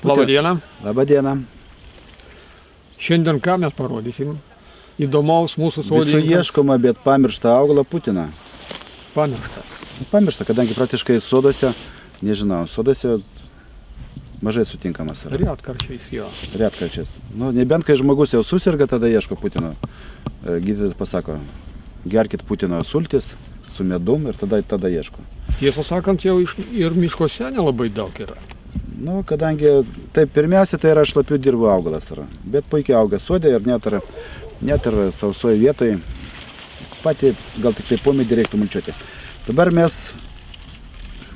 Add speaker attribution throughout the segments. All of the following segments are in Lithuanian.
Speaker 1: Labadiena.
Speaker 2: Labadiena.
Speaker 1: Šiandien ką mes parodysim? Įdomaus mūsų
Speaker 2: Visų
Speaker 1: sodininkams.
Speaker 2: ieškoma, bet pamiršta augalą Putiną.
Speaker 1: Pamiršta.
Speaker 2: Pamiršta, kadangi praktiškai soduose, nežinau, soduose mažai sutinkamas yra.
Speaker 1: Retkarčiais jo.
Speaker 2: Retkarčiais. Nu, nebent kai žmogus jau susirga, tada ieško Putino. Gydytojas pasako, gerkit Putino sultis su medum ir tada ieško.
Speaker 1: Tiesą sakant, jau ir miškuose nelabai daug yra.
Speaker 2: Nu, kadangi, taip, pirmiausia, tai yra šlapių dirvų augalas yra. Bet puikiai auga sodė ir net ir sausoje vietoje. Patį gal tik tai pomėdį reiktų mulčiuoti. Dabar mes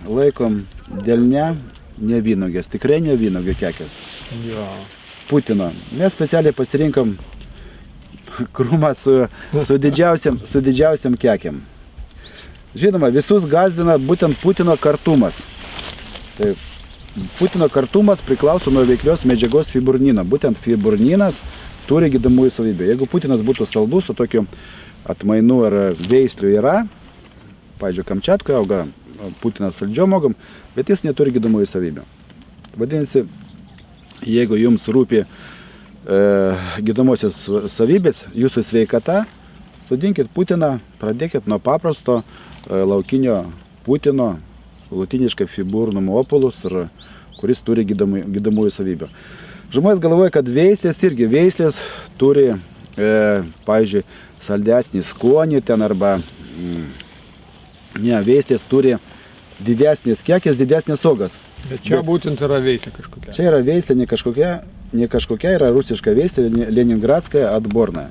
Speaker 2: laikom delne ne vynogės, tikrai ne vynogė kekės.
Speaker 1: Jo.
Speaker 2: Putino. Mes specialiai pasirinkom krūmą su didžiausiam kekėm. Žinoma, visus gazdina būtent Putino kartumas. Tai Putino kartumas priklauso nuo veiklios medžiagos fiburnino. Būtent fiburinas turi gydomųjų savybių. Jeigu Putinas būtų saldus, su tokiu atmainu ar veisliu yra, pavyzdžiui, Kamčiatkoje auga Putinas saldžiom augam, bet jis neturi gydomųjų savybių. Vadinasi, jeigu jums rūpi gydomosios savybės, jūsų sveikata, sodinkit Putiną, pradėkit nuo paprasto laukinio Putino, latiniškai fiburnum opulus, kuris turi gydomųjų savybių. Žmonės galvoja, kad veislės turi, pavyzdžiui, saldesnį skonį ten arba, veislės turi didesnės kekės, didesnės uogas.
Speaker 1: Bet čia būtent yra veislė kažkokia.
Speaker 2: Čia yra veislė ne kažkokia, yra rusiška veislė, Leningradskaya atborna.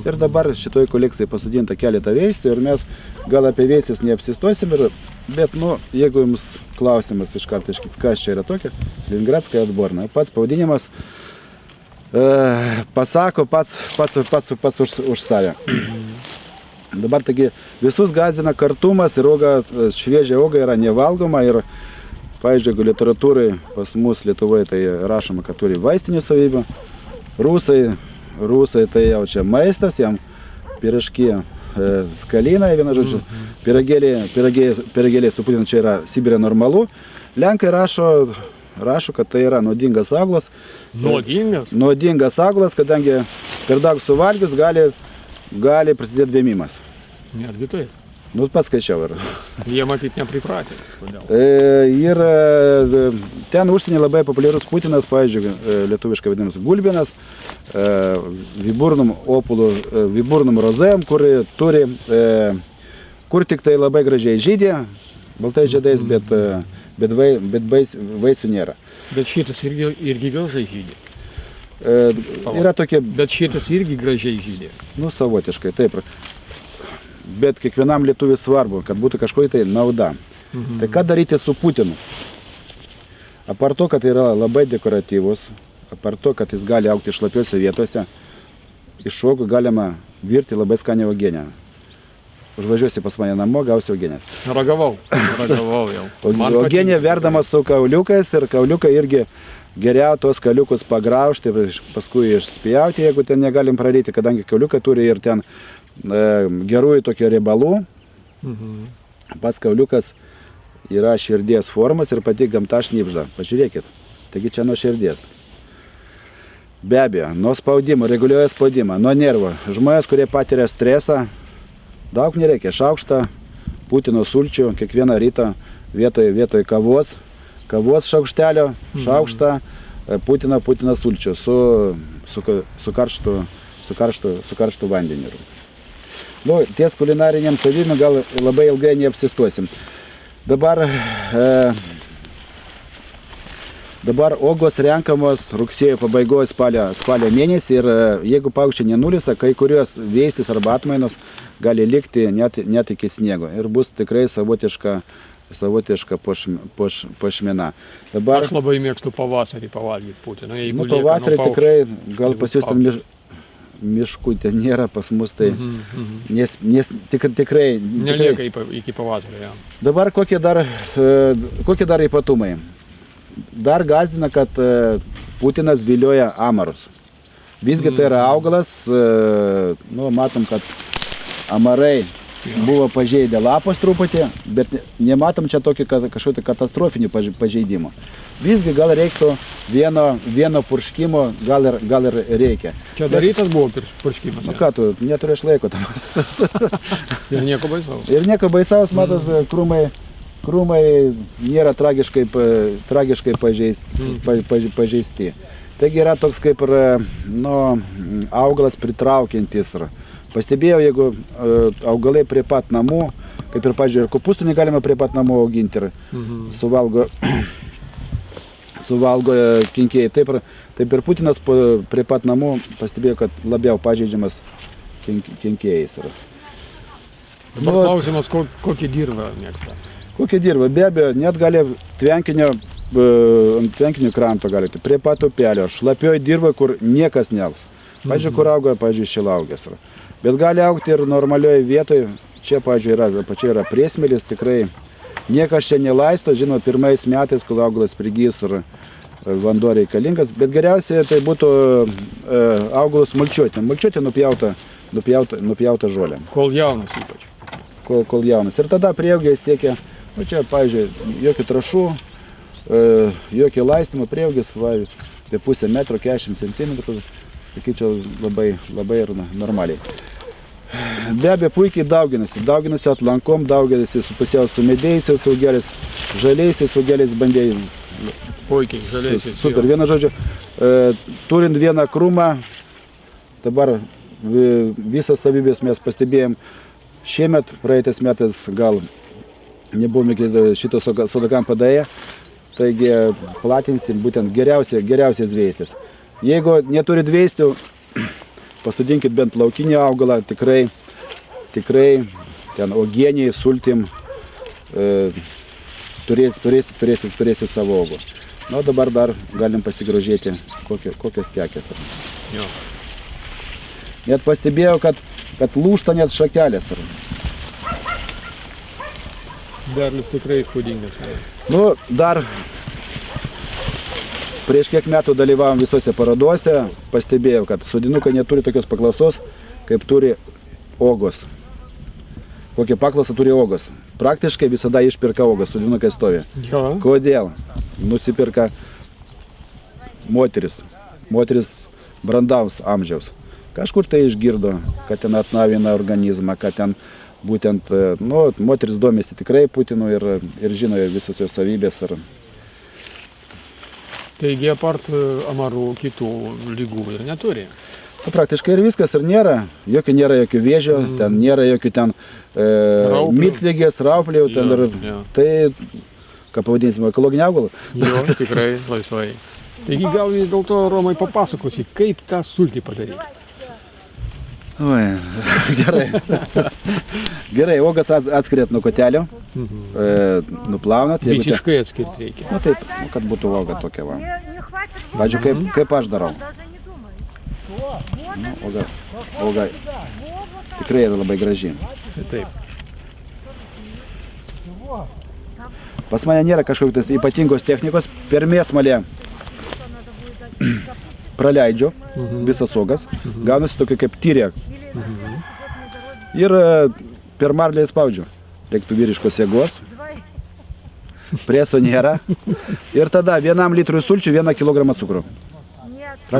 Speaker 2: Ir dabar šitoj kolekcijai pasodinta keletą veislių ir mes gal apie veislės neapsistosim, bet, jeigu jums klausimas iš karto iškits, kas čia yra tokia, Leningradskaya atborna. Pats pavadinimas pasako pats už save. Dabar taigi visus gąsdina kartumas ir šviežia uoga yra nevalgoma ir, pavyzdžiui, jeigu literatūrai pas mus Lietuvoje tai rašoma, kad turi vaistinių savybių. Rusai tai jau čia maistas, jam piraški skalinai, viena žodžiu, piragėliai su Putinu čia yra Sibirė normalu. Lenkai rašo, kad tai yra nuodingas augalas.
Speaker 1: Nuodingas?
Speaker 2: Nuodingas augalas, kadangi per daug suvalgius gali prasidėti vėmimas.
Speaker 1: Netgi tai.
Speaker 2: Paskaičiau ir.
Speaker 1: Jie matyt nepripratę.
Speaker 2: Ir ten užsienį labai populiarus Putinas, pavyzdžiui, lietuviškai vadinamas gulbinas, viburnum rozėm, kur tik tai labai gražiai žydė, baltais žiedais, bet vaisių nėra.
Speaker 1: Bet šitas irgi gražiai žydė.
Speaker 2: Yra tokie...
Speaker 1: Bet šitas irgi gražiai žydė.
Speaker 2: Savotiškai, taip. Bet kiekvienam lietuviui svarbu, kad būtų kažkokia tai nauda. Tai ką daryti su Putinu? Apart to, kad yra labai dekoratyvus, apart to, kad jis gali augti šlapiuose vietose, iš uogų galima virti labai skanią uogienę. Užvažiuosi pas mane namo, gausi uogienės.
Speaker 1: Ragavau jau.
Speaker 2: Uogienė verdama su kauliukais ir kauliukai irgi geriau tuos kauliukus pagraužti ir paskui išspjauti, jeigu ten negalim praryti, kadangi kauliukai turi ir ten gerųjų tokio riebalų. Pats kauliukas yra širdies formas ir pati gamta šnibžda. Pažiūrėkit. Taigi čia nuo širdies. Be abejo, nuo spaudimo, reguliuoja spaudimą, nuo nervų. Žmonės, kurie patiria stresą, daug nereikia. Šaukštą Putino sulčių kiekvieną rytą vietoj kavos šaukštelio, šaukštą Putino sulčių su karštu vandeniu. Ties kulinariniam savybėm gal labai ilgai neapsistosim. Dabar uogos renkamos rugsėjo pabaigoje spalio mėnesį ir jeigu paukščiai nenulisa, kai kurios veistis arba atmainos gali likti net iki sniego ir bus tikrai savotiška puošmena.
Speaker 1: Aš labai mėgstu pavasarį pavalgyti Putiną.
Speaker 2: Pavasarį tikrai gal pas jūs ten miškų ten nėra pas mus, tai nes tikrai...
Speaker 1: Nelieka iki pavasario.
Speaker 2: Dabar kokie dar ypatumai? Dar gąsdina, kad Putinas vilioja amarus. Visgi tai yra augalas, matom, kad amarai buvo pažeidę lapos truputį, bet nematom čia tokį kažkokį katastrofinį pažeidimą. Visgi gal reiktų vieno purškimo gal ir reikia.
Speaker 1: Čia darytas buvo purškimas.
Speaker 2: Nu ką tu, neturėš laiko tam.
Speaker 1: Ir nieko baisaus.
Speaker 2: Ir nieko baisaus, matot, krūmai nėra tragiškai pažeisti. Taigi yra toks kaip ir augalas pritraukiantis. Pastebėjau, jeigu augalai prie pat namų, kaip ir, pavyzdžiui, ir kopūstų negalima prie pat namų auginti ir suvalgo kenkėjai. Taip ir Putinas prie pat namų pastebėjo, kad labiau pažeidžiamas kenkėjais.
Speaker 1: Dabar klausimas, kokį dirvą mėgsta?
Speaker 2: Kokį dirvą? Be abejo, net gali ant tvenkinio kranto galite, prie pat upelio, šlapioj dirvą, kur niekas neaugs. Pavyzdžiui, kur auga, pavyzdžiui, šilaugės. Bet gali augti ir normalioje vietoje. Čia, pavyzdžiui, yra priesmėlis, tikrai niekas čia nelaisto. Žinoma, pirmais metais, kol augalas prigys ir vanduo reikalingas. Bet geriausia tai būtų augalus mulčiuoti. Mulčiuoti nupjauta žolė.
Speaker 1: Kol jaunas ypač.
Speaker 2: Kol jaunas. Ir tada prieaugės siekia, čia, pavyzdžiui, jokių trašų, jokio laistymo, prieaugės, apie pusę metro, 40 cm. Sakyčiau, labai ir normaliai. Be abejo, puikiai dauginasi atlankom, dauginasi su pusiau sumedėjusiais augeliais, žaliaisiais augeliais bandėjai.
Speaker 1: Puikiai, žaliaisiais.
Speaker 2: Super, vienu žodžiu, turint vieną krūmą, dabar visas savybės mes pastebėjom šiemet, praeitais metais gal nebuvome iki šito sodakam padėję, taigi platinsim būtent geriausias veislės. Jeigu neturit veislių, pasodinkit bent laukinį augalą, tikrai ten uogieniai, sultim turėsit savo uogų. Na, dabar dar galim pasigrožėti, kokios kekės. Net pastebėjau, kad lūžta net šakelės.
Speaker 1: Derlius tikrai įspūdingas.
Speaker 2: Nu, dar prieš kiek metų dalyvavom visose parodose, pastebėjau, kad sodinukai neturi tokios paklausos, kaip turi uogos. Kokią paklausą turi uogos. Praktiškai visada išpirka uogos, sodinukai stovi.
Speaker 1: Jo.
Speaker 2: Kodėl? Nusipirka moteris brandaus amžiaus. Kažkur tai išgirdo, kad ten atnaujina organizmą, kad ten būtent, moteris domisi tikrai Putinu ir žino visos jos savybės.
Speaker 1: Taigi, apart amarų, kitų lygų ir neturi.
Speaker 2: Praktiškai ir viskas, ir nėra jokių vėžio, ten nėra jokių miltligės, rauplių, tai, ką pavadinsime, ekologinį augalą.
Speaker 1: Jo, tikrai laisvai. Taigi, gal vis dėlto, Romai, papasakosi, kaip tą sultį padaryti?
Speaker 2: Oi, gerai, uogas atskiriat nuo kotelio, nuplaunat.
Speaker 1: Visiškai atskirti reikia.
Speaker 2: Nu taip, kad būtų uoga tokia va. Pavyzdžiui, kaip aš darau. Uoga tikrai yra labai graži.
Speaker 1: Taip.
Speaker 2: Pas mane nėra kažkokios ypatingos technikos. Per mėsmalę praleidžiu visas uogas, gaunasi tokia kaip tyrė. Ir per marlę spaudžiu. Reiktų vyriškos jėgos. Preso nėra. Ir tada 1 litrui sulčių 1 kilogramą cukrų.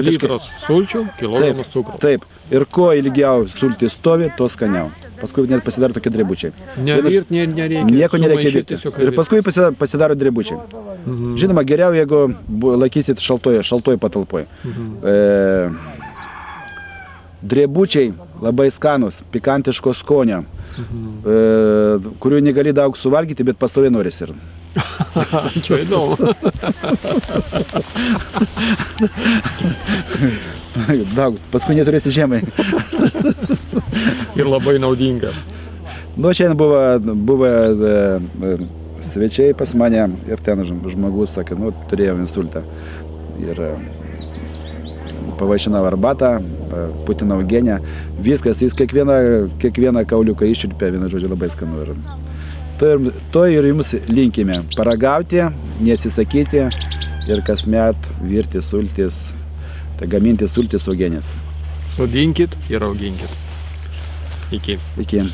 Speaker 1: Litras sulčių, kilogramas cukrų.
Speaker 2: Taip. Ir kuo ilgiau sultis stovi, tuo skaniau. Paskui net pasidaro tokie drebučiai.
Speaker 1: Nevirt nereikia.
Speaker 2: Nieko nereikia virti. Ir paskui pasidaro drebučiai. Žinoma, geriau, jeigu laikysit šaltoj patalpoje. Drebučiai labai skanus, pikantiško skonio, kurių negali daug suvalgyti, bet pastoviai norisi.
Speaker 1: Čia įdomu.
Speaker 2: Daug, paskui neturėsi žiemai.
Speaker 1: Ir labai naudinga.
Speaker 2: Nu, šiandien buvo svečiai pas mane ir ten žmogus sakė, turėjom insultą. Ir pavaišinau arbatą, Putino uogienę, viskas, jis kiekvieną kauliuką iščiulpė, vienu žodžiu, labai skanu. To ir jums linkime paragauti, neatsisakyti ir kasmet virti sultis, tai gaminti sultis uogienės.
Speaker 1: Sodinkit ir auginkit. Iki.
Speaker 2: Iki.